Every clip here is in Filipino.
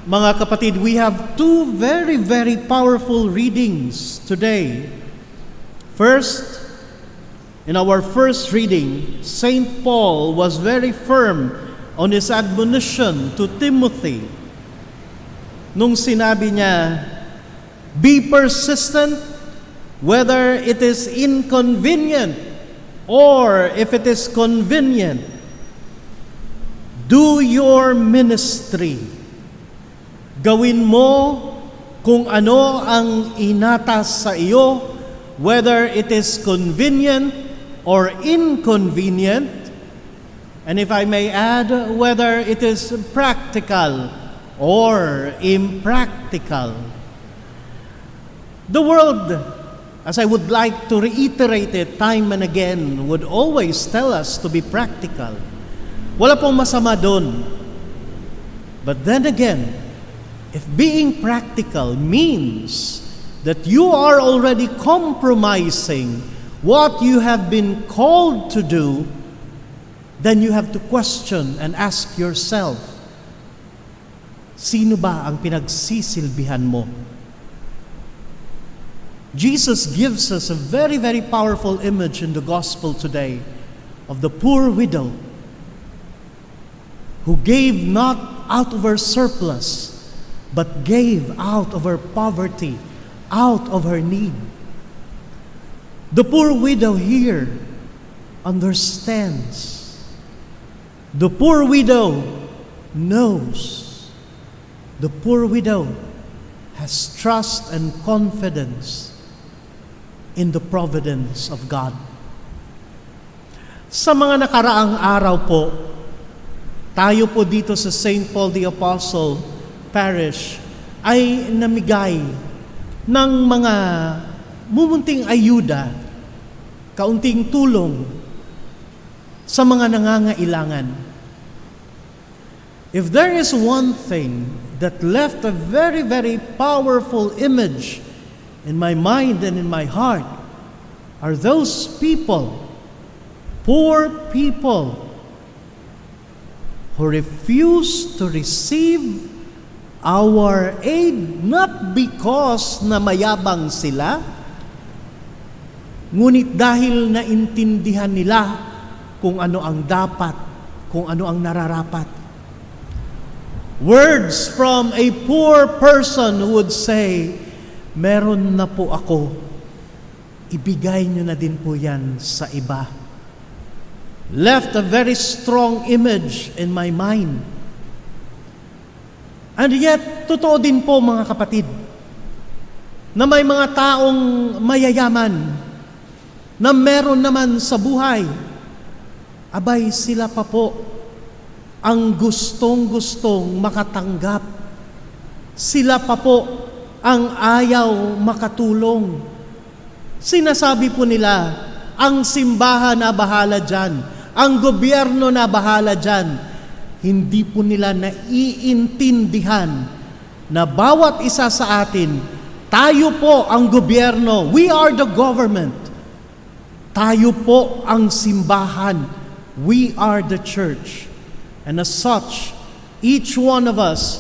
Mga kapatid, we have two very, very powerful readings today. First, in our first reading, St. Paul was very firm on his admonition to Timothy. Nung sinabi niya, be persistent whether it is inconvenient or if it is convenient. Do your ministry. Gawin mo kung ano ang inatas sa iyo, whether it is convenient or inconvenient, and if I may add, whether it is practical or impractical. The world, as I would like to reiterate it time and again, would always tell us to be practical. Wala pong masama doon. But then again, if being practical means that you are already compromising what you have been called to do, then you have to question and ask yourself, sino ba ang pinagsisilbihan mo? Jesus gives us a very, very powerful image in the gospel today of the poor widow who gave not out of her surplus, but gave out of her poverty, out of her need. The poor widow here understands. The poor widow knows. The poor widow has trust and confidence in the providence of God. Sa mga nakaraang araw po, tayo po dito sa St. Paul the Apostle Parish ay namigay ng mga mumunting ayuda, kaunting tulong sa mga nangangailangan. If there is one thing that left a very, very powerful image in my mind and in my heart, are those people, poor people, who refuse to receive our aid, not because na mayabang sila, ngunit dahil naintindihan nila kung ano ang dapat, kung ano ang nararapat. Words from a poor person who would say, meron na po ako, ibigay nyo na din po yan sa iba. Left a very strong image in my mind. And yet, totoo din po mga kapatid, na may mga taong mayayaman, na meron naman sa buhay, abay sila pa po ang gustong-gustong makatanggap. Sila pa po ang ayaw makatulong. Sinasabi po nila, ang simbahan na bahala dyan, ang gobyerno na bahala dyan. Hindi po nila naiintindihan na bawat isa sa atin, tayo po ang gobyerno. We are the government. Tayo po ang simbahan. We are the church. And as such, each one of us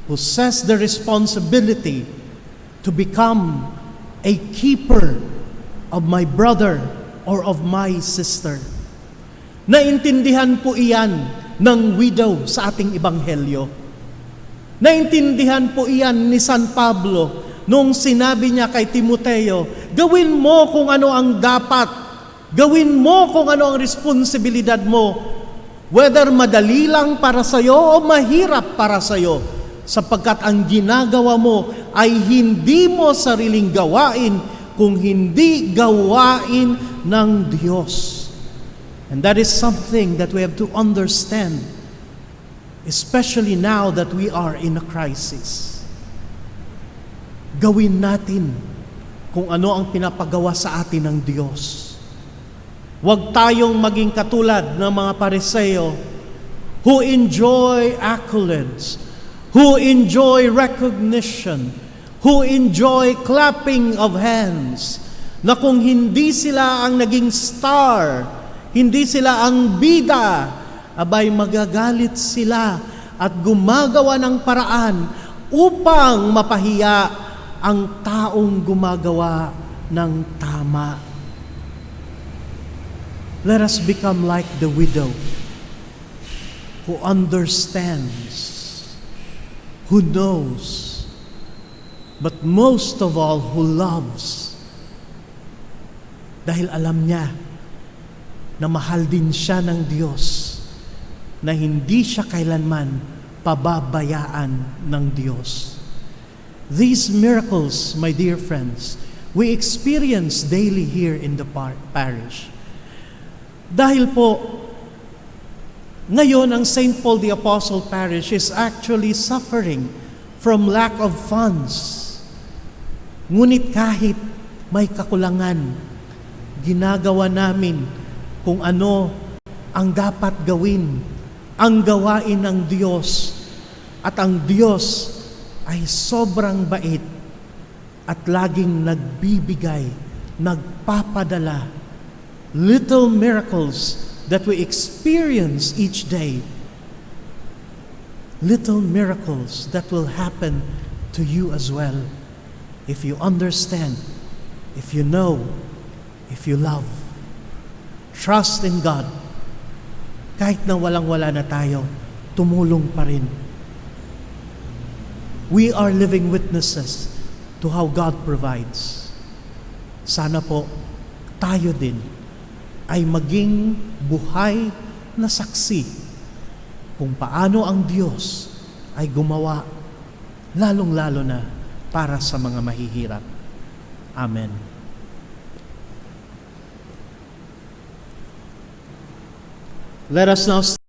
possess the responsibility to become a keeper of my brother or of my sister. Naintindihan po iyan ng widow sa ating ebanghelyo. Naintindihan po iyan ni San Pablo nung sinabi niya kay Timoteo, gawin mo kung ano ang dapat, gawin mo kung ano ang responsibilidad mo, whether madali lang para sa iyo o mahirap para sa iyo, sapagkat ang ginagawa mo ay hindi mo sariling gawain, kung hindi gawain ng Diyos. And that is something that we have to understand, especially now that we are in a crisis. Gawin natin kung ano ang pinapagawa sa atin ng Diyos. Huwag tayong maging katulad ng mga Pariseo who enjoy accolades, who enjoy recognition, who enjoy clapping of hands, na kung hindi sila ang naging star, hindi sila ang bida, abay magagalit sila at gumagawa ng paraan upang mapahiya ang taong gumagawa ng tama. Let us become like the widow who understands, who knows, but most of all, who loves. Dahil alam niya na mahal din siya ng Diyos, na hindi siya kailanman pababayaan ng Diyos. These miracles, my dear friends, we experience daily here in the parish. Dahil po, ngayon ang St. Paul the Apostle Parish is actually suffering from lack of funds. Ngunit kahit may kakulangan, ginagawa namin kung ano ang dapat gawin, ang gawain ng Diyos. At ang Diyos ay sobrang bait at laging nagbibigay, nagpapadala. Little miracles that we experience each day. Little miracles that will happen to you as well. If you understand, if you know, if you love. Trust in God. Kahit na walang-wala na tayo, tumulong pa rin. We are living witnesses to how God provides. Sana po, tayo din ay maging buhay na saksi kung paano ang Diyos ay gumawa, lalong-lalo na para sa mga mahihirap. Amen. Let us now